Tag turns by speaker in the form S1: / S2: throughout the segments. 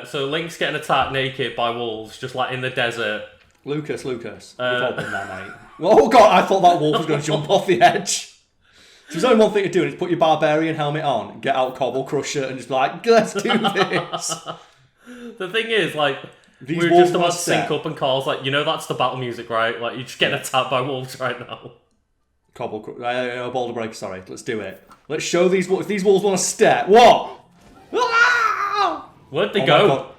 S1: So Link's getting attacked naked by wolves, just like in the desert.
S2: Lucas, we've all been there, mate. Oh god, I thought that wolf was going to jump off the edge. So there's only one thing to do, and it's put your barbarian helmet on, get out Cobble Crusher, and just be like, let's do this.
S1: The thing is, like, we're just about to sync up, and Karl's like, that's the battle music, right? Like, you're just getting attacked by wolves right now.
S2: Cobble Crusher, Boulder Breaker, sorry. Let's do it. Let's show these wolves. If these wolves want to step, what? Ah!
S1: Where'd they go?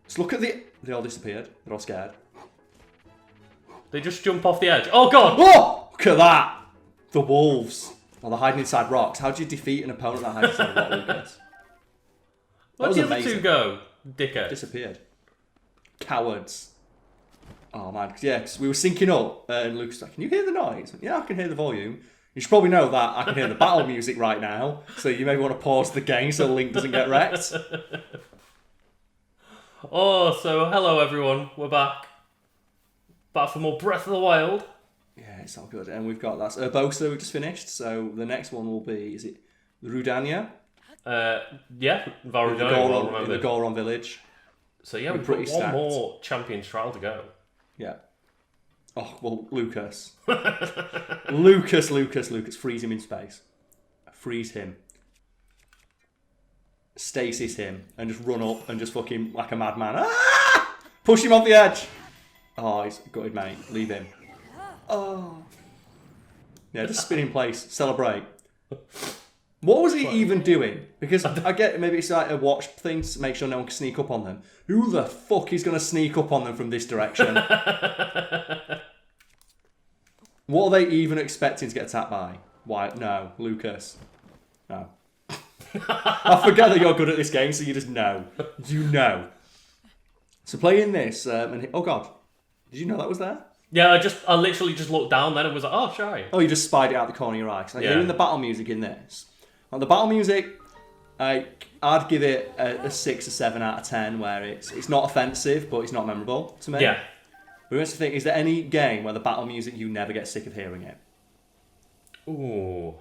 S2: Let's look at they all disappeared. They're all scared.
S1: They just jump off the edge. Oh god!
S2: Oh! Look at that! The wolves. Oh, they're hiding inside rocks. How do you defeat an opponent that hides inside a rock, Lucas?
S1: Where'd the other two go, dickhead?
S2: Disappeared. Cowards. Oh man, yeah, because we were syncing up, and Lucas was like, can you hear the noise? Yeah, I can hear the volume. You should probably know that I can hear the battle music right now, so you may want to pause the game so Link doesn't get wrecked.
S1: Oh, so hello everyone, we're back. Back for more Breath of the Wild.
S2: Yeah, it's all good. And we've got that's Urbosa we just finished, so the next one will be, is it Rudania?
S1: Yeah, Varudania.
S2: In the Goron village.
S1: So yeah, we've got one more Champion's Trial to go.
S2: Yeah. Oh, well, Lucas. Lucas, freeze him in space. Freeze him. Stasis him, and just run up and just fucking like a madman. Ah! Push him off the edge. Oh, he's gutted, mate. Leave him. Oh. Yeah, just spin in place. Celebrate. What was he even doing? Because I get maybe it's like a watch thing to make sure no one can sneak up on them. Who the fuck is going to sneak up on them from this direction? What are they even expecting to get attacked by? Why? No, Lucas. No. I forget that you're good at this game, so you just know. You know. So playing this, oh god, did you know that was there?
S1: Yeah, I literally just looked down then and was like, oh, shy.
S2: Oh, you just spied it out the corner of your eye. Like, hearing the battle music in this. Like, the battle music, I'd give it a 6 or 7 out of 10, where it's not offensive, but it's not memorable to me.
S1: Yeah.
S2: We want to think, is there any game where the battle music you never get sick of hearing it?
S1: Ooh.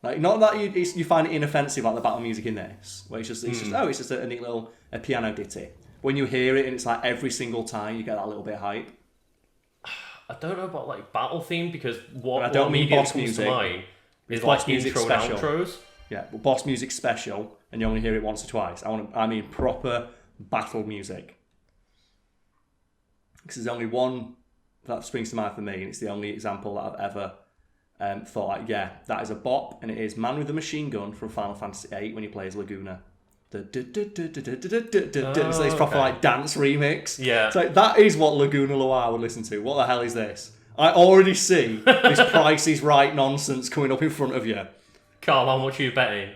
S2: Like, not that you find it inoffensive like the battle music in this, where it's just a neat little piano ditty. When you hear it and it's like every single time you get that little bit of hype.
S1: I don't know about like battle theme, because what
S2: I don't mean boss music.
S1: To mind is
S2: boss
S1: like
S2: music
S1: intro
S2: special.
S1: and outros.
S2: Yeah, but boss music special, and you only hear it once or twice. I mean proper battle music. Because there's only one that springs to mind for me, and it's the only example that I've ever thought, like, yeah, that is a bop, and it is Man with a Machine Gun from Final Fantasy VIII when he plays Laguna. It's this proper like dance remix.
S1: Yeah.
S2: It's like, that is what Laguna Loire would listen to. What the hell is this? I already see this Price is Right nonsense coming up in front of you.
S1: Karl, how much are you betting?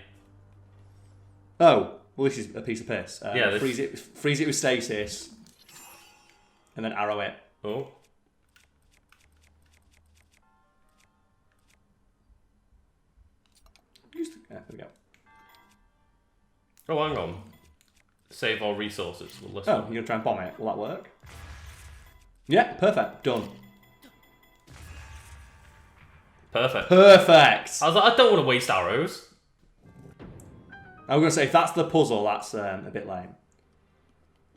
S2: Oh, well, this is a piece of piss.
S1: Yeah,
S2: freeze it with stasis, and then arrow it.
S1: Oh.
S2: There we go.
S1: Oh, hang on. Save all resources.
S2: Oh, you're going to try and bomb it. Will that work? Yeah, perfect. Done.
S1: Perfect.
S2: Perfect!
S1: I was like, I don't want to waste arrows.
S2: I was going to say, if that's the puzzle, that's a bit lame.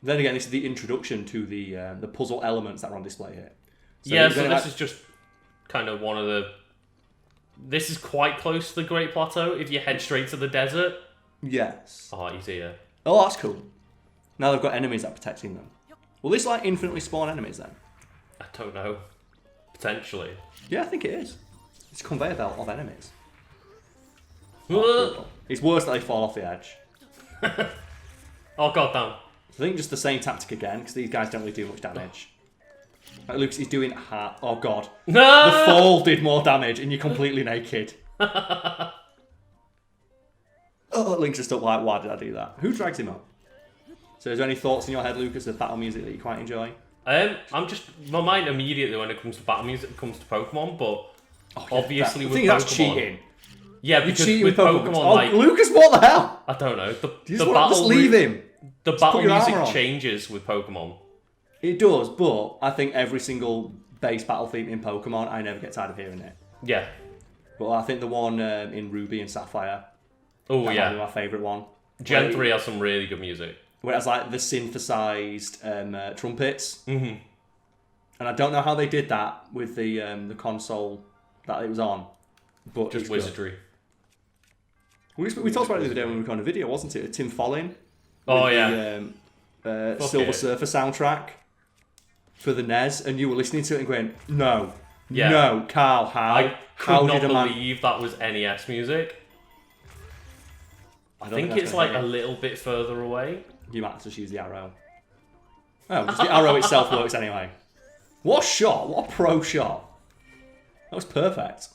S2: Then again, this is the introduction to the puzzle elements that are on display here.
S1: So this is just kind of one of the... This is quite close to the Great Plateau if you head straight to the desert.
S2: Yes.
S1: Oh, easier.
S2: Oh, that's cool. Now they've got enemies that are protecting them. Will this like infinitely spawn enemies then?
S1: I don't know. Potentially.
S2: Yeah, I think it is. It's a conveyor belt of enemies.
S1: Oh,
S2: it's worse that they fall off the edge.
S1: oh, goddamn.
S2: I think just the same tactic again, because these guys don't really do much damage. Like Lucas is doing oh god.
S1: No!
S2: The fall did more damage and you're completely naked. Oh, Link's just up like, why did I do that? Who drags him up? So is there any thoughts in your head, Lucas, of battle music that you quite enjoy?
S1: I'm just... My mind immediately when it comes to battle music comes to Pokemon, but obviously with Pokemon...
S2: that's cheating.
S1: Yeah, because with Pokemon, like...
S2: Lucas, what the hell?
S1: I don't know.
S2: Just leave him.
S1: The battle music changes with Pokemon.
S2: It does, but I think every single base battle theme in Pokemon, I never get tired of hearing it.
S1: Yeah.
S2: But I think the one in Ruby and Sapphire... Oh, yeah. Might be my favourite one.
S1: Gen 3 has some really good music.
S2: Where it has like the synthesized trumpets.
S1: Mm-hmm.
S2: And I don't know how they did that with the console that it was on. But
S1: just wizardry.
S2: We talked about it the other day when we were recording a video, wasn't it? Tim Follin.
S1: Oh, yeah.
S2: The Silver Surfer soundtrack for the NES, and you were listening to it and going, no, Karl, how?
S1: I
S2: how
S1: could not
S2: did
S1: believe that was NES music. I think it's like a little bit further away.
S2: You might have to just use the arrow. Oh, just the arrow itself works anyway. What a shot! What a pro shot! That was perfect.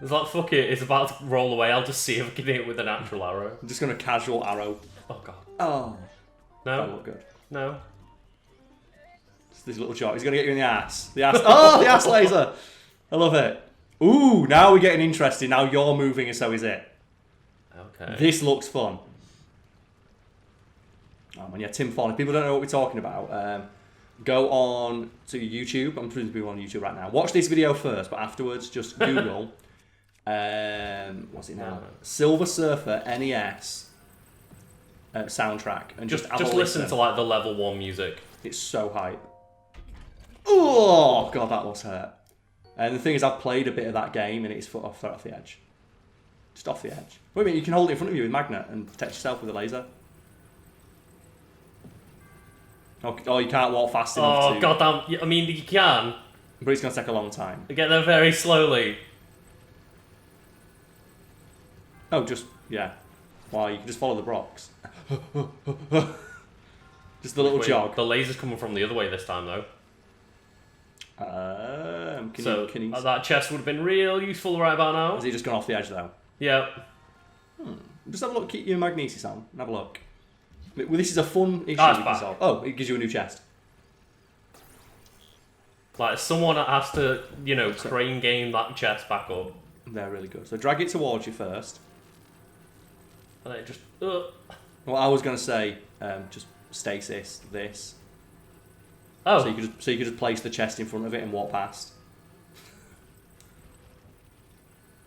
S1: It's like, fuck it, it's about to roll away, I'll just see if I can hit it with a natural arrow.
S2: I'm just going to casual arrow.
S1: Oh, God.
S2: Oh.
S1: No.
S2: That looked good.
S1: No.
S2: Just this little shot. He's going to get you in the ass. The ass. Oh, the ass laser! I love it. Ooh, now we're getting interesting. Now you're moving and so is it.
S1: Okay.
S2: This looks fun. Oh, man, yeah, Tim Follin. People don't know what we're talking about. Go on to YouTube. I'm presuming people on YouTube right now. Watch this video first, but afterwards, just Google. What's it now? Silver Surfer NES soundtrack, and just
S1: listen to like the level 1 music.
S2: It's so hype. Oh God, that was hurt. And the thing is, I've played a bit of that game, and it's foot off the edge. Just off the edge. Wait a minute, you can hold it in front of you with a magnet and protect yourself with a laser. Oh, you can't walk fast enough.
S1: Oh, goddamn! I mean, you can,
S2: but it's gonna take a long time.
S1: You get there very slowly.
S2: Oh, yeah. Wow, you can just follow the rocks. Just the little jog.
S1: The laser's coming from the other way this time, though. Can you... that chest would have been real useful right about now.
S2: Has he just gone off the edge, though?
S1: Yeah.
S2: Just have a look. Keep your magnesis on. Have a look. Well, this is a fun issue you can solve. Oh, it gives you a new chest.
S1: Like, someone has to, crane game that chest back up.
S2: They're really good. So drag it towards you first.
S1: And then just...
S2: Well, I was going to say, just stasis this.
S1: Oh.
S2: So you could just place the chest in front of it and walk past.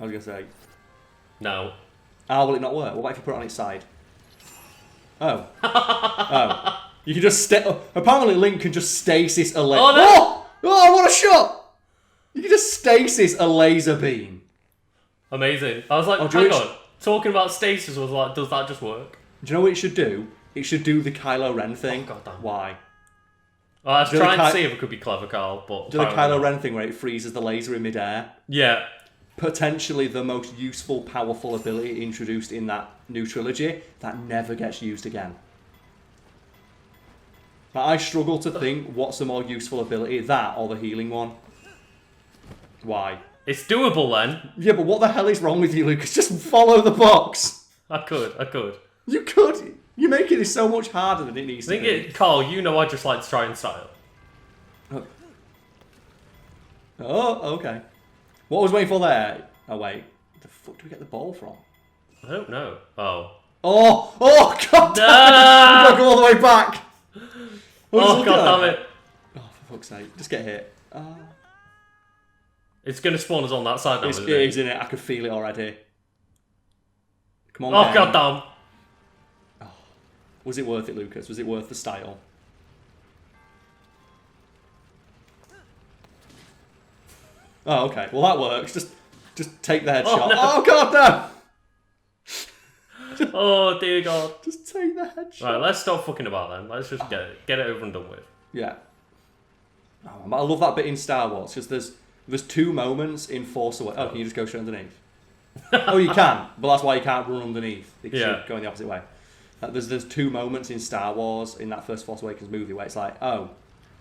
S2: I was going to say...
S1: No.
S2: Ah, will it not work? What about if you put it on its side? Oh. Oh. You can just apparently Link can just stasis a laser.
S1: Oh, no!
S2: Oh, what a shot! You can just stasis a laser beam.
S1: Amazing. I was like, hang on. Talking about stasis was like, does that just work?
S2: Do you know what it should do? It should do the Kylo Ren thing.
S1: Oh, goddamn.
S2: Why?
S1: I was trying to see if it could be clever, Karl, but...
S2: Do the Kylo Ren thing where it freezes the laser in midair?
S1: Yeah.
S2: Potentially the most useful, powerful ability introduced in that new trilogy that never gets used again. But I struggle to think what's the more useful ability, that or the healing one. Why?
S1: It's doable then.
S2: Yeah, but what the hell is wrong with you, Lucas? Just follow the box.
S1: I could.
S2: You could. You're making it so much harder than it needs to be.
S1: Karl, I just like to try and style.
S2: Oh, okay. What was waiting for there? Oh, wait. Where the fuck do we get the ball from?
S1: I don't know. Oh.
S2: Oh, God damn it! We've got to go all the way back.
S1: Oh, God damn it.
S2: Oh, for fuck's sake. Just get hit.
S1: It's going to spawn us on that side now, isn't it?
S2: It is, isn't it? I can feel it already. Come on,
S1: oh, God damn.
S2: Oh. Was it worth it, Lucas? Was it worth the style? Oh, okay. Well, that works. Just take the headshot.
S1: Oh, no.
S2: Oh God, no!
S1: Oh, dear God.
S2: Just take the headshot.
S1: Right, let's stop fucking about then. Let's just get it over and done with.
S2: Yeah. Oh, I love that bit in Star Wars because there's two moments in Force Awakens. Oh, can you just go straight underneath? Oh, you can, but that's why you can't run underneath because you're going the opposite way. There's two moments in Star Wars in that first Force Awakens movie where it's like, oh,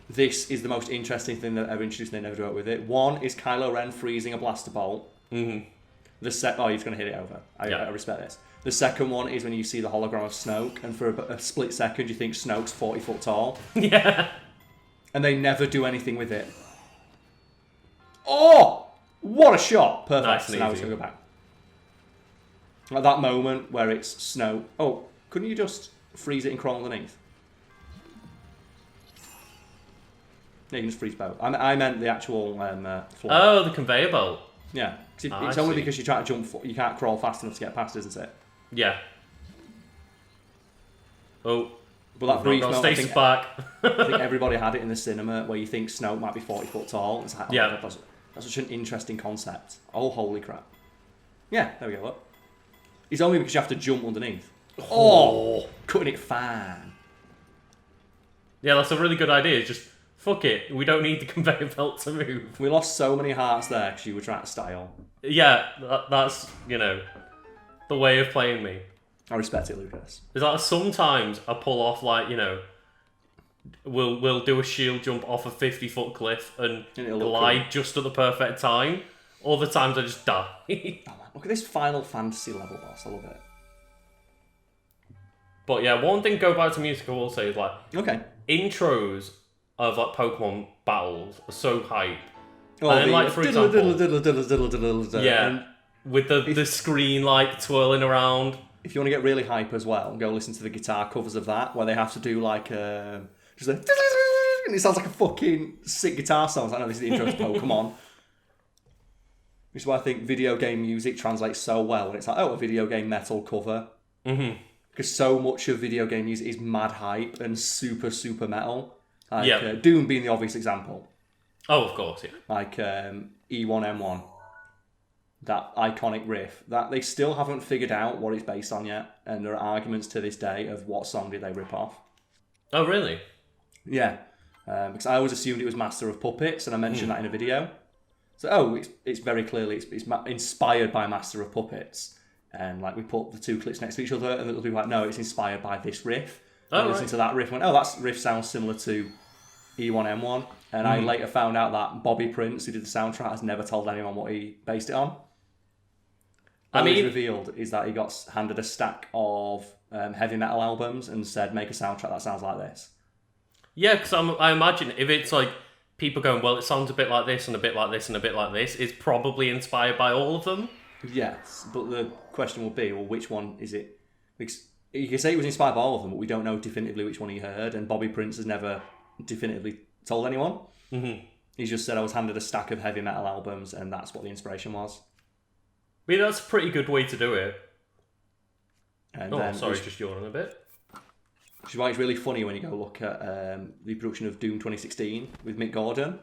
S2: this is the most interesting thing they've ever introduced and they never do it with it. One is Kylo Ren freezing a blaster bolt.
S1: Mm-hmm.
S2: Oh, you're just going to hit it over. I respect this. The second one is when you see the hologram of Snoke, and for a split second you think Snoke's 40 foot tall.
S1: Yeah.
S2: And they never do anything with it. Oh! What a shot! Perfect.
S1: Nice
S2: so now it's going to go back. Like that moment where it's Snoke. Oh, couldn't you just freeze it and crawl underneath? No, you can just freeze both. I meant the actual floor.
S1: Oh, the conveyor belt.
S2: Yeah. It's only because you try to jump, you can't crawl fast enough to get past, isn't it?
S1: Yeah. Oh.
S2: But that brief moment,
S1: Stasis back.
S2: I think everybody had it in the cinema where you think Snoke might be 40 foot tall. It's like, oh
S1: yeah.
S2: my God, that's such an interesting concept. Oh, holy crap. Yeah, there we go. Look. It's only because you have to jump underneath. Oh, cutting it fine.
S1: Yeah, that's a really good idea. Just fuck it. We don't need the conveyor belt to move.
S2: We lost so many hearts there because you were trying to style.
S1: Yeah, that's, you know, the way of playing me.
S2: I respect it, Lucas.
S1: Is that sometimes I pull off, like, you know, we'll do a shield jump off a 50-foot cliff and glide cool. Just at the perfect time. Other times I just die.
S2: Oh, man. Look at this Final Fantasy level boss. I love it.
S1: But yeah, one thing go back to music I will say is, like,
S2: okay,
S1: intros of like Pokemon battles are so hype.
S2: Oh,
S1: and then, like, for example, yeah,
S2: and
S1: with the screen like twirling around.
S2: If you want to get really hype as well, go listen to the guitar covers of that, where they have to do like just like, and it sounds like a fucking sick guitar song. I know this is the intro to Pokemon. Which is why I think video game music translates so well. And it's like, oh, a video game metal cover.
S1: Mm-hmm.
S2: Because so much of video game music is mad hype and super, super metal. Like Doom being the obvious example.
S1: Oh, of course, yeah.
S2: Like E1M1. That iconic riff. That they still haven't figured out what it's based on yet. And there are arguments to this day of what song did they rip off.
S1: Oh, really?
S2: Yeah. Because I always assumed it was Master of Puppets, and I mentioned that in a video. So, it's very clearly it's inspired by Master of Puppets, and like we put the two clips next to each other, and it'll be like, no, it's inspired by this riff. And listening to that riff, went, oh, that riff sounds similar to E1M1, and I later found out that Bobby Prince, who did the soundtrack, has never told anyone what he based it on. All he's revealed is that he got handed a stack of heavy metal albums and said, make a soundtrack that sounds like this.
S1: Yeah, because I imagine if it's like people going, well, it sounds a bit like this and a bit like this and a bit like this, it's probably inspired by all of them. Yes,
S2: but the question will be, well, which one is it? Because you can say it was inspired by all of them, but we don't know definitively which one he heard, and Bobby Prince has never definitively told anyone.
S1: Mm-hmm.
S2: He's just said, I was handed a stack of heavy metal albums, and that's what the inspiration was.
S1: I mean, that's a pretty good way to do it.
S2: And
S1: just yawning a bit.
S2: Which is why it's really funny when you go look at the production of Doom 2016 with Mick Gordon.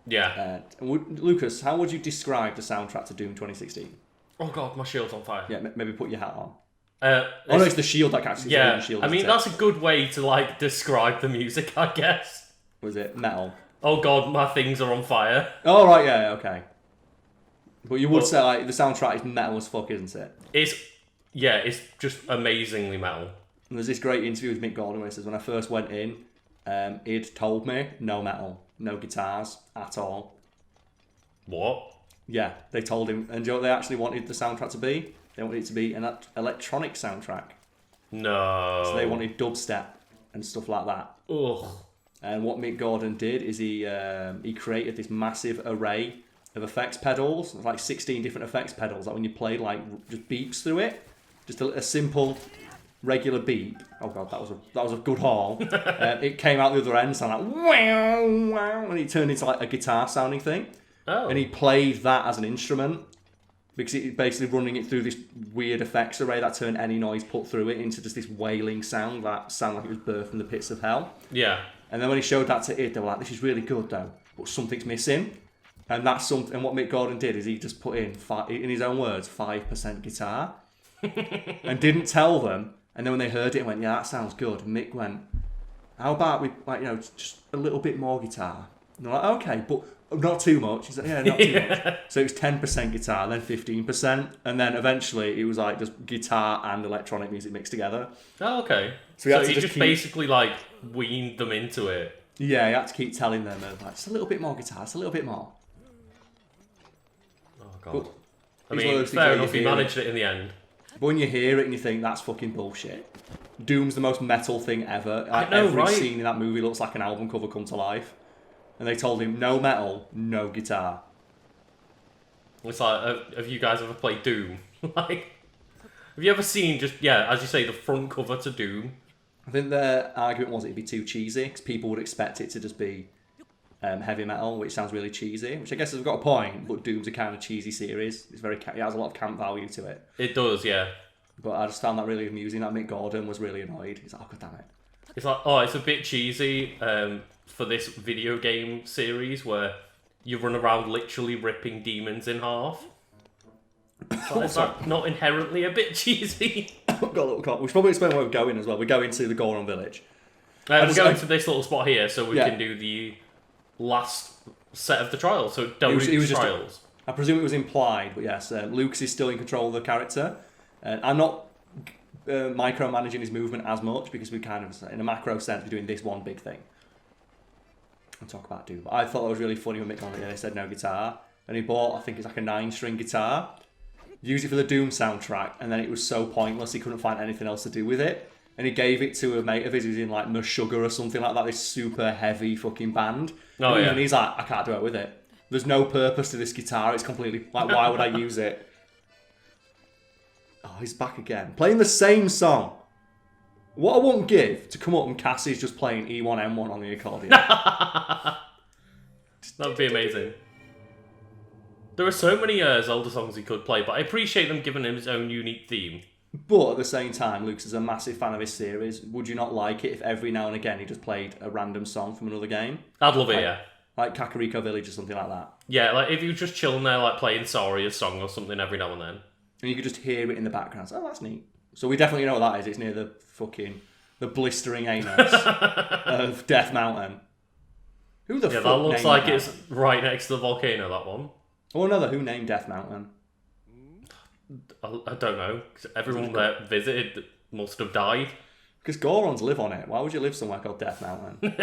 S1: Yeah.
S2: Lucas, how would you describe the soundtrack to Doom 2016?
S1: Oh god, my shield's on fire.
S2: Yeah, maybe put your hat on.
S1: No,
S2: it's the shield that catches
S1: the
S2: shield.
S1: I mean, that's a good way to like describe the music, I guess.
S2: Was it metal?
S1: Oh god, my things are on fire.
S2: Oh right, yeah, okay. But you would say like the soundtrack is metal as fuck, isn't it?
S1: It's just amazingly metal.
S2: And there's this great interview with Mick Gordon where he says, when I first went in, he'd told me no metal, no guitars at all.
S1: What?
S2: Yeah, they told him, and you know what they actually wanted the soundtrack to be? They wanted it to be an electronic soundtrack.
S1: No.
S2: So they wanted dubstep and stuff like that.
S1: Ugh.
S2: And what Mick Gordon did is he created this massive array of effects pedals, like 16 different effects pedals, that when you played, like, just beeps through it. Just a simple, regular beep. Oh god, that was a good haul. It came out the other end, sounding like wow, wow, and it turned into like a guitar sounding thing.
S1: Oh.
S2: And he played that as an instrument because it basically running it through this weird effects array that turned any noise put through it into just this wailing sound that sounded like it was birthed from the pits of hell.
S1: Yeah.
S2: And then when he showed that to it, they were like, "This is really good though, but something's missing." And that's something. And what Mick Gordon did is he just put in his own words, 5% guitar, and didn't tell them. And then when they heard it, went, "Yeah, that sounds good." And Mick went, "How about we, like, you know, just a little bit more guitar?" And they're like, "Okay, but not too much." He's like, "Yeah, not too much." So it was 10% guitar, then 15%, and then eventually it was like just guitar and electronic music mixed together.
S1: Oh, okay. So he just basically like weaned them into it.
S2: Yeah, he had to keep telling them, like, "Just a little bit more guitar, just a little bit more."
S1: Oh god.
S2: But
S1: I mean, fair enough. He managed it in the end.
S2: But when you hear it and you think, that's fucking bullshit. Doom's the most metal thing ever.
S1: I know,
S2: every
S1: right?
S2: scene in that movie looks like an album cover come to life. And they told him, no metal, no guitar.
S1: It's like, have you guys ever played Doom? Like, have you ever seen just, as you say, the front cover to Doom?
S2: I think their argument was it'd be too cheesy, because people would expect it to just be heavy metal, which sounds really cheesy, which I guess has got a point, but Doom's a kind of cheesy series. It has a lot of camp value to it.
S1: It does, yeah.
S2: But I just found that really amusing. That Mick Gordon was really annoyed. He's like, oh, god damn it.
S1: It's like, oh, it's a bit cheesy for this video game series where you run around literally ripping demons in half. Is that not inherently a bit cheesy?
S2: Got a little cop. We should probably explain where we're going as well. We're going to the Goron village.
S1: We're going to this little spot here so we can do the last set of the trials. So Daruk's trials.
S2: I presume it was implied, but yes, Lucas is still in control of the character. I'm not micromanaging his movement as much because we kind of, in a macro sense, we're doing this one big thing. I'll talk about Doom. I thought that was really funny when Mick Gordon said no guitar. And he bought, I think it's like a 9-string guitar. Used it for the Doom soundtrack, and then it was so pointless he couldn't find anything else to do with it. And he gave it to a mate of his who's in like Meshuggah or something like that, this super heavy fucking band.
S1: Oh,
S2: and he's like, I can't do it with it. There's no purpose to this guitar, it's completely, like, why would I use it? Oh, he's back again. Playing the same song. What I won't give to come up and Cassie's just playing E1M1 on the accordion.
S1: That would be amazing. There are so many Zelda songs he could play, but I appreciate them giving him his own unique theme.
S2: But at the same time, Lucas is a massive fan of his series. Would you not like it if every now and again he just played a random song from another game?
S1: I'd love it, yeah.
S2: Like Kakariko Village or something like that.
S1: Yeah, like if you were just chilling there, like playing Saria's song or something every now and then.
S2: And you could just hear it in the background. So, oh, that's neat. So we definitely know what that is. It's near the blistering anus of Death Mountain. Who the fuck
S1: that looks
S2: named
S1: like
S2: that?
S1: It's right next to the volcano, that one.
S2: Oh, another. Who named Death Mountain?
S1: I don't know. Everyone that visited must have died.
S2: Because Gorons live on it. Why would you live somewhere called Death Mountain?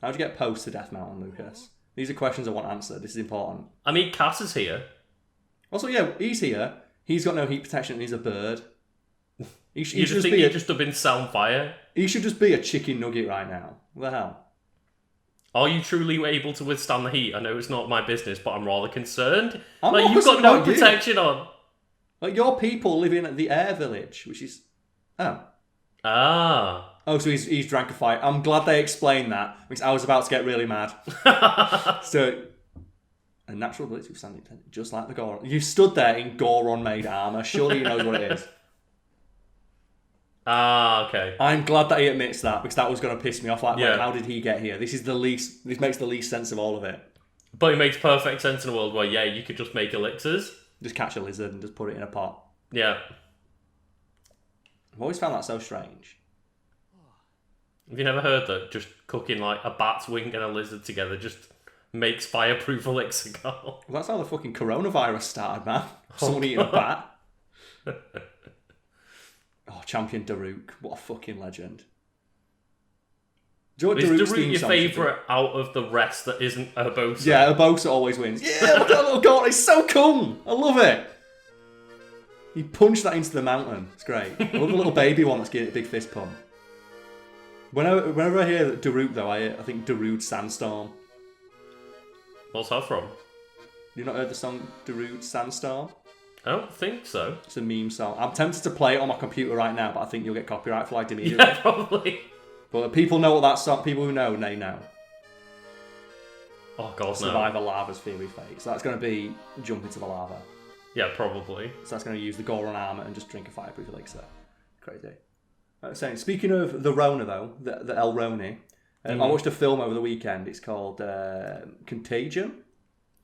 S2: How'd you get post to Death Mountain, Lucas? These are questions I want answered. This is important.
S1: I mean, Cass is here.
S2: Also, yeah, he's here. He's got no heat protection and he's a bird.
S1: You just think he'd just have been set on fire?
S2: He should just be a chicken nugget right now. What the hell?
S1: Are you truly able to withstand the heat? I know it's not my business, but I'm rather concerned.
S2: I'm
S1: like,
S2: not
S1: you've got
S2: concerned
S1: no
S2: about you.
S1: protection on.
S2: Like, your people live in the air village, which is... Oh.
S1: Ah.
S2: Oh, so he's drank a fire. I'm glad they explained that, because I was about to get really mad. So, a natural ability to withstand it, just like the Goron. You stood there in Goron-made armour. Surely he knows what it is.
S1: Ah, okay.
S2: I'm glad that he admits that, because that was going to piss me off. Like,
S1: Yeah.
S2: wait, how did he get here? This makes the least sense of all of it.
S1: But it makes perfect sense in a world where, yeah, you could just make elixirs.
S2: Just catch a lizard and just put it in a pot.
S1: Yeah.
S2: I've always found that so strange.
S1: Have you never heard that just cooking like a bat's wing and a lizard together just makes fireproof elixir, Karl?
S2: Well, that's how the fucking coronavirus started, man. Someone eating a bat. Oh, Champion Daruk. What a fucking legend. Do you know what
S1: Is
S2: Daruk's
S1: Daruk
S2: theme
S1: your
S2: song should be?
S1: favourite out of the rest that isn't Urbosa?
S2: Yeah, Urbosa always wins. Yeah, look at that little goal. It's so cool. I love it. He punched that into the mountain. It's great. I love the little baby one that's getting a big fist pump. Whenever I hear Daruk, though, I think Darude Sandstorm.
S1: What's that from?
S2: You not heard the song Darude Sandstorm?
S1: I don't think so.
S2: It's a meme song. I'm tempted to play it on my computer right now, but I think you'll get copyright flagged immediately.
S1: Yeah, probably.
S2: But people know what that song. People who know, they know.
S1: Oh, God,
S2: Survivor Lava's Fury Fate. So that's going to be jump into the lava.
S1: Yeah, probably.
S2: So that's going to use the Goron armor and just drink a fireproof elixir. Crazy. Saying, speaking of the Rona, though, the El Roni, I watched a film over the weekend. It's called Contagion.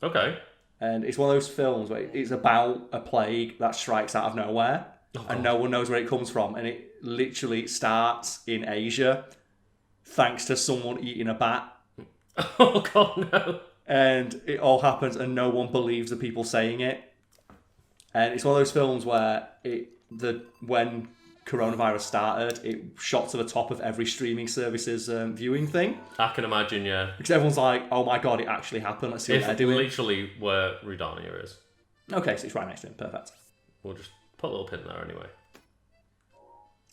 S1: Okay.
S2: And it's one of those films where it's about a plague that strikes out of nowhere. And no one knows where it comes from. And it literally starts in Asia thanks to someone eating a bat.
S1: Oh, God, no.
S2: And it all happens and no one believes the people saying it. And it's one of those films where when coronavirus started, it shot to the top of every streaming service's viewing thing.
S1: I can imagine, yeah.
S2: Because everyone's like, oh my God, it actually happened. Let's see what they're
S1: It's
S2: doing.
S1: literally where Rudania is.
S2: Okay, so it's right next to him. Perfect.
S1: We'll just put a little pin there anyway.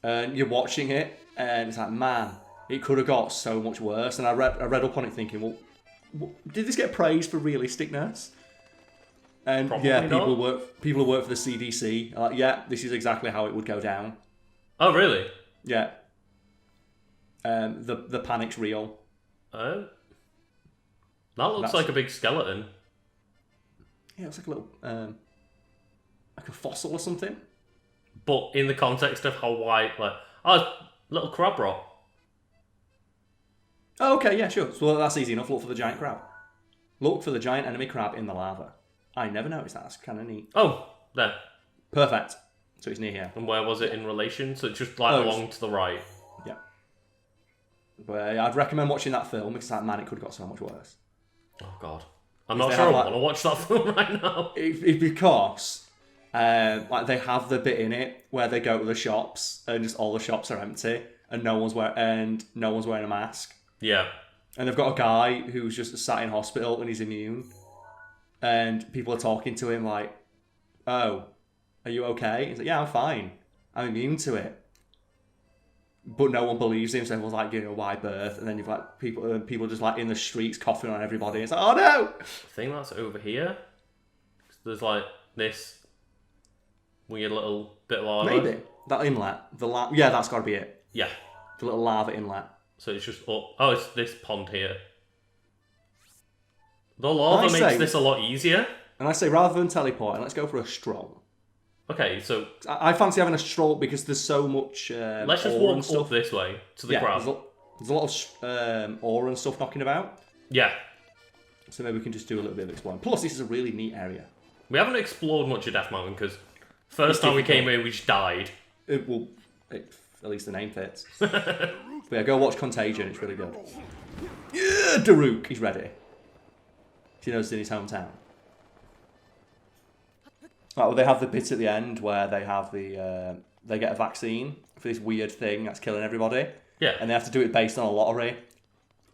S2: And you're watching it, and it's like, man, it could have got so much worse. And I read up on it thinking, well, did this get praised for realisticness? And
S1: Probably
S2: yeah,
S1: not.
S2: people who work for the CDC are like, yeah, this is exactly how it would go down.
S1: Oh, really?
S2: Yeah. The panic's real.
S1: That looks like a big skeleton.
S2: Yeah, it's like a little, like a fossil or something.
S1: but in the context of how wide, like, oh, little crab rock.
S2: Oh, okay, yeah, sure. So that's easy enough. Look for the giant crab. Look for the giant enemy crab in the lava. I never noticed that. That's kind of neat.
S1: Oh, there.
S2: Perfect. So it's near here.
S1: And where was it in relation? So it's just like along to the right.
S2: Yeah. But I'd recommend watching that film because that man, it could have got so much worse.
S1: Oh God, I'm not sure I want to watch that film right now.
S2: It's because like they have the bit in it where they go to the shops and just all the shops are empty and no one's wearing a mask.
S1: Yeah.
S2: And they've got a guy who's just sat in hospital and he's immune. And people are talking to him like, "Oh, are you okay?" He's like, "Yeah, I'm fine. I'm immune to it." But no one believes him, so everyone's like, why birth? And then you've got people just like in the streets coughing on everybody. It's like, oh no!
S1: I think that's over here. There's like this weird little bit of lava.
S2: Maybe. That inlet. Yeah, that's got to be it.
S1: Yeah.
S2: The little lava inlet.
S1: So it's just up. Oh, it's this pond here. The lava makes this a lot easier.
S2: And I say, rather than teleporting, let's go for a stroll.
S1: Okay, so...
S2: I fancy having a stroll because there's so much
S1: let's just walk up this way to the crab.
S2: There's a lot of ore and stuff knocking about.
S1: Yeah.
S2: So maybe we can just do a little bit of exploring. Plus, this is a really neat area.
S1: We haven't explored much of Death Mountain because first time we came here, we just died.
S2: At least the name fits. But yeah, go watch Contagion. It's really good. Yeah, Daruk. He's ready. He knows it's in his hometown. Right, well, they have the bit at the end where they have they get a vaccine for this weird thing that's killing everybody.
S1: Yeah.
S2: And they have to do it based on a lottery.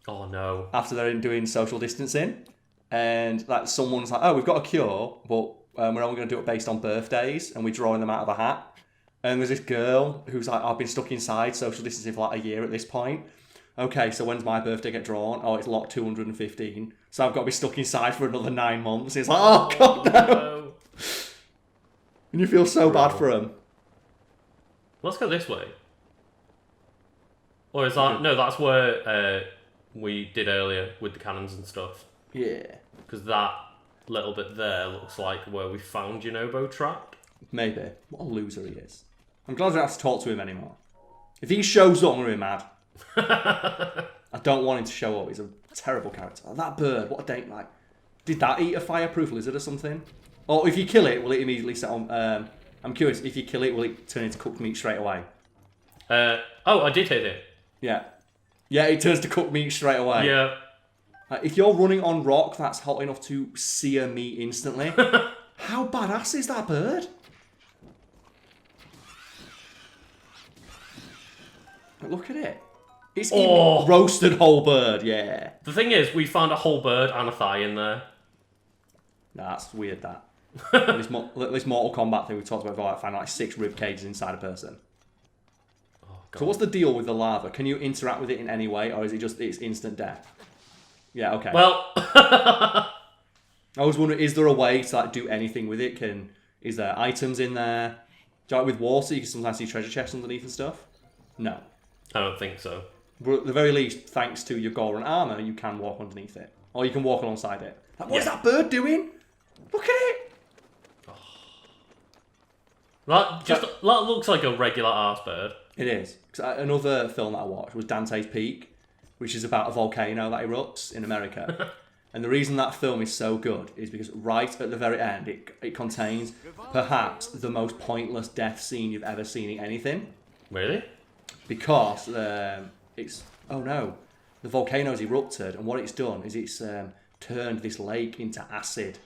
S1: Oh no.
S2: After they're doing social distancing. And like someone's like, oh, we've got a cure, but we're only going to do it based on birthdays, and we're drawing them out of a hat. And there's this girl who's like, I've been stuck inside social distancing for like a year at this point. Okay, so when's my birthday get drawn? Oh, it's lot 215. So I've got to be stuck inside for another 9 months. It's like, oh, God, no. And you feel so bad for him.
S1: Let's go this way. Or is that... No, that's where we did earlier with the cannons and stuff.
S2: Yeah.
S1: Because that little bit there looks like where we found Yunobo trapped.
S2: Maybe. What a loser he is. I'm glad I don't have to talk to him anymore. If he shows up, I'm going to be mad. I don't want him to show up. He's a terrible character. Oh, that bird, what a date like. Did that eat a fireproof lizard or something? Or if you kill it, will it immediately set on... I'm curious, if you kill it, will it turn into cooked meat straight away?
S1: Oh, I did hit it.
S2: Yeah. Yeah, it turns to cooked meat straight away.
S1: Yeah.
S2: If you're running on rock that's hot enough to sear meat instantly, how badass is that bird? Look at it. It's roasted whole bird, yeah.
S1: The thing is, we found a whole bird and a thigh in there.
S2: Nah, that's weird, that. this Mortal Kombat thing we talked about, I found like 6 rib cages inside a person.
S1: Oh, God.
S2: So what's the deal with the lava? Can you interact with it in any way, or is it just it's instant death? Yeah, okay.
S1: Well...
S2: I was wondering, is there a way to like do anything with it? Is there items in there? Do you like with water, you can sometimes see treasure chests underneath and stuff? No.
S1: I don't think so.
S2: But at the very least, thanks to your Goron armour, you can walk underneath it. Or you can walk alongside it. Like, what is that bird doing? Look at it!
S1: That looks like a regular arse bird.
S2: It is. Another film that I watched was Dante's Peak, which is about a volcano that erupts in America. And the reason that film is so good is because right at the very end, it contains perhaps the most pointless death scene you've ever seen in anything.
S1: Really?
S2: Because it's... Oh no. The volcano's erupted, and what it's done is it's turned this lake into acid.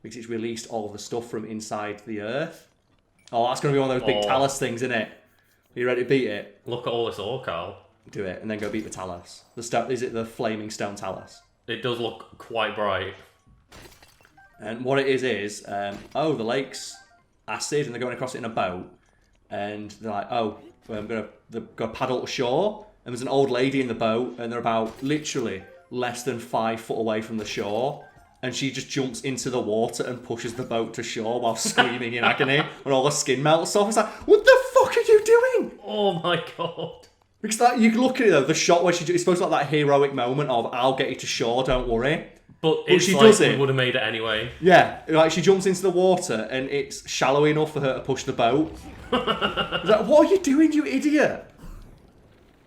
S2: Because it's released all the stuff from inside the earth. Oh, that's going to be one of those big Talus things, isn't it? Are you ready to beat it?
S1: Look at all this ore, Karl.
S2: Do it, and then go beat the Talus. Is it the flaming stone Talus?
S1: It does look quite bright.
S2: And what it is the lake's acid, and they're going across it in a boat. And they're like, they're going to paddle to shore. And there's an old lady in the boat, and they're about literally less than 5 foot away from the shore. And she just jumps into the water and pushes the boat to shore while screaming in agony, and all the skin melts off. It's like, what the fuck are you doing?
S1: Oh my God.
S2: Because you look at it though, the shot where it's supposed to be like that heroic moment of, I'll get you to shore, don't worry.
S1: But it's
S2: she
S1: like
S2: does
S1: we
S2: it.
S1: would have made it anyway.
S2: Yeah, like she jumps into the water and it's shallow enough for her to push the boat. It's like, what are you doing, you idiot?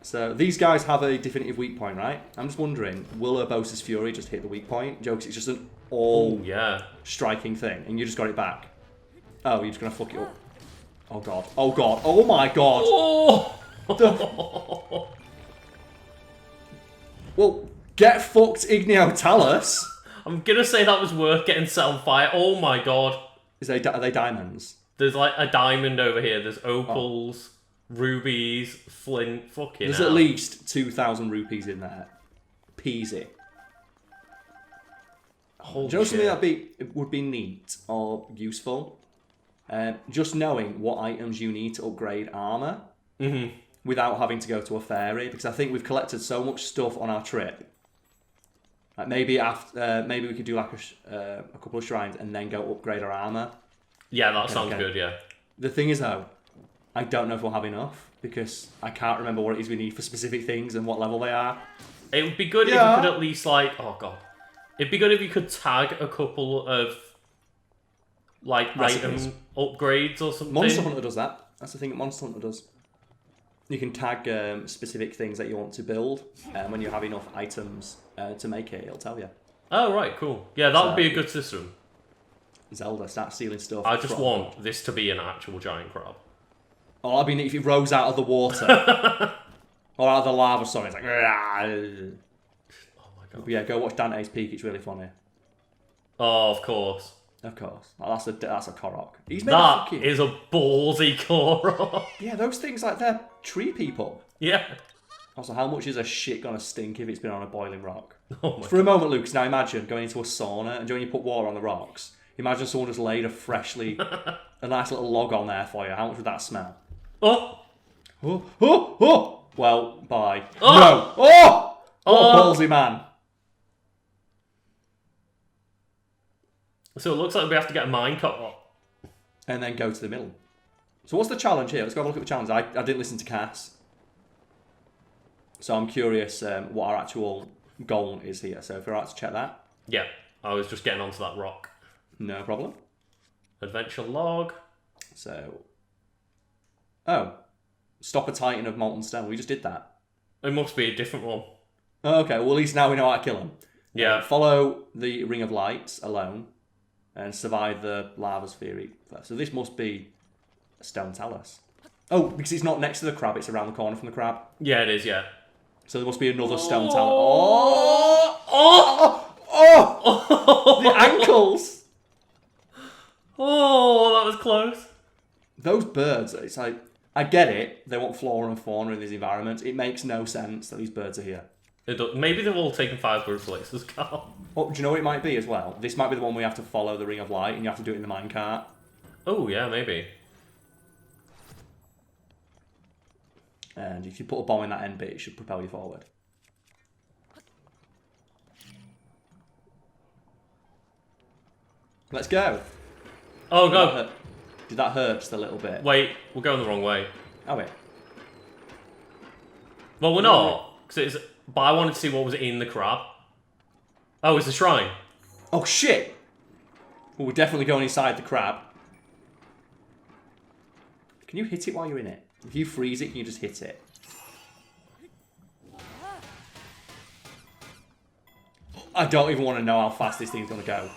S2: So these guys have a definitive weak point, right? I'm just wondering, will Urbosa's Fury just hit the weak point? Jokes, it's just an all-striking thing, and you just got it back. Oh, you're just going to fuck it up. Oh, God. Oh, God. Oh, my God.
S1: Oh!
S2: Well, get fucked, Igneo Talus.
S1: I'm going to say that was worth getting set on fire. Oh, my God.
S2: Are they diamonds?
S1: There's like a diamond over here. There's opals, rubies, flint. Fucking
S2: There's
S1: hell.
S2: at least 2,000 rupees in there. Peasy.
S1: Holy
S2: Do you know
S1: shit.
S2: something that would be neat or useful? Just knowing what items you need to upgrade armor without having to go to a fairy, because I think we've collected so much stuff on our trip. Like maybe we could do like a couple of shrines and then go upgrade our armor.
S1: Yeah, that sounds good. Yeah.
S2: The thing is though, I don't know if we'll have enough because I can't remember what it is we need for specific things and what level they are.
S1: It would be good if you could at least like. Oh god. It'd be good if you could tag a couple of like
S2: recipes.
S1: item upgrades or something.
S2: Monster Hunter does that. That's the thing that Monster Hunter does. You can tag specific things that you want to build, and when you have enough items to make it, it'll tell you.
S1: Oh right, cool. Yeah, that would be a good system.
S2: Zelda, start stealing stuff.
S1: I just want this to be an actual giant crab.
S2: Oh, that'd be neat if it rose out of the water. Or out of the lava, sorry. It's like... Oh
S1: my god.
S2: But yeah, go watch Dante's Peak, it's really funny.
S1: Oh, of course.
S2: Of course. Oh, that's a Korok. He's
S1: That is a ballsy Goron.
S2: Yeah, those things, like, they're tree people.
S1: Yeah.
S2: Also, how much is a shit gonna stink if it's been on a boiling rock?
S1: Oh my
S2: For a moment, Lucas, now imagine going into a sauna, and when you put water on the rocks, imagine someone just laid a nice little log on there for you. How much would that smell?
S1: Oh!
S2: Oh, oh, oh! Well, bye.
S1: Oh!
S2: No! Oh! What a ballsy man.
S1: So it looks like we have to get a minecart.
S2: And then go to the middle. So what's the challenge here? Let's go have a look at the challenge. I didn't listen to Cass. So I'm curious what our actual goal is here. So if we're out to check that.
S1: Yeah, I was just getting onto that rock.
S2: No problem.
S1: Adventure log.
S2: So... Oh. Stop a Titan of Molten Stone. We just did that.
S1: It must be a different one.
S2: Oh, okay, well at least now we know how to kill him.
S1: Yeah.
S2: Follow the Ring of Lights alone. And survive the lava's fury first. So this must be a stone talus. Oh, because it's not next to the crab, it's around the corner from the crab.
S1: Yeah, it is, yeah.
S2: So there must be another stone talus. Oh! Oh! Oh! Oh! The ankles!
S1: Oh, that was close.
S2: Those birds, it's like, I get it, they want flora and fauna in these environments. It makes no sense that these birds are here.
S1: Maybe they've all taken 5 good places, Karl.
S2: Oh, do you know what it might be as well? This might be the one we have to follow the Ring of Light and you have to do it in the minecart.
S1: Oh, yeah, maybe.
S2: And if you put a bomb in that end bit, it should propel you forward. Let's go.
S1: Oh, go.
S2: Did that hurt just a little bit?
S1: Wait, we're going the wrong way.
S2: Oh, wait.
S1: Well, we're not. But I wanted to see what was in the crab. Oh, it's a shrine.
S2: Oh, shit! Well, we're definitely going inside the crab. Can you hit it while you're in it? If you freeze it, can you just hit it? I don't even want to know how fast this thing's going to go.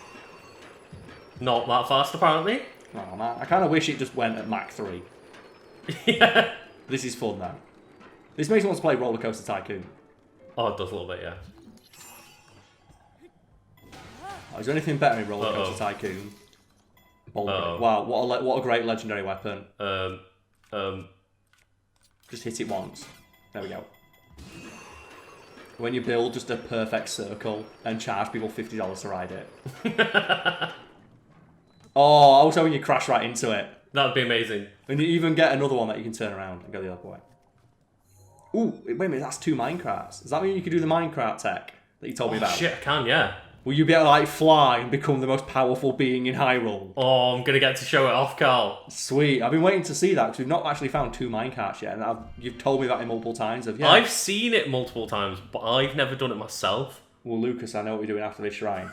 S1: Not that fast, apparently.
S2: Oh, man. I kind of wish it just went at Mach 3.
S1: Yeah.
S2: This is fun, though. This makes me want to play Roller Coaster Tycoon.
S1: Oh, it does a little bit, yeah.
S2: Oh, is there anything better in Roller Coaster Tycoon? Wow, what a great legendary weapon. Just hit it once. There we go. When you build just a perfect circle and charge people $50 to ride it. Oh, I was hoping you crash right into it.
S1: That'd be amazing.
S2: And you even get another one that you can turn around and go the other way. Ooh, wait a minute, that's 2 minecarts. Does that mean you can do the minecart tech that you told me about?
S1: Shit, I can, yeah.
S2: Will you be able to like fly and become the most powerful being in Hyrule?
S1: Oh, I'm gonna get to show it off, Karl.
S2: Sweet. I've been waiting to see that because we've not actually found 2 minecarts yet, and you've told me that multiple times.
S1: I've seen it multiple times, but I've never done it myself.
S2: well, Lucas, I know what you're doing after this shrine.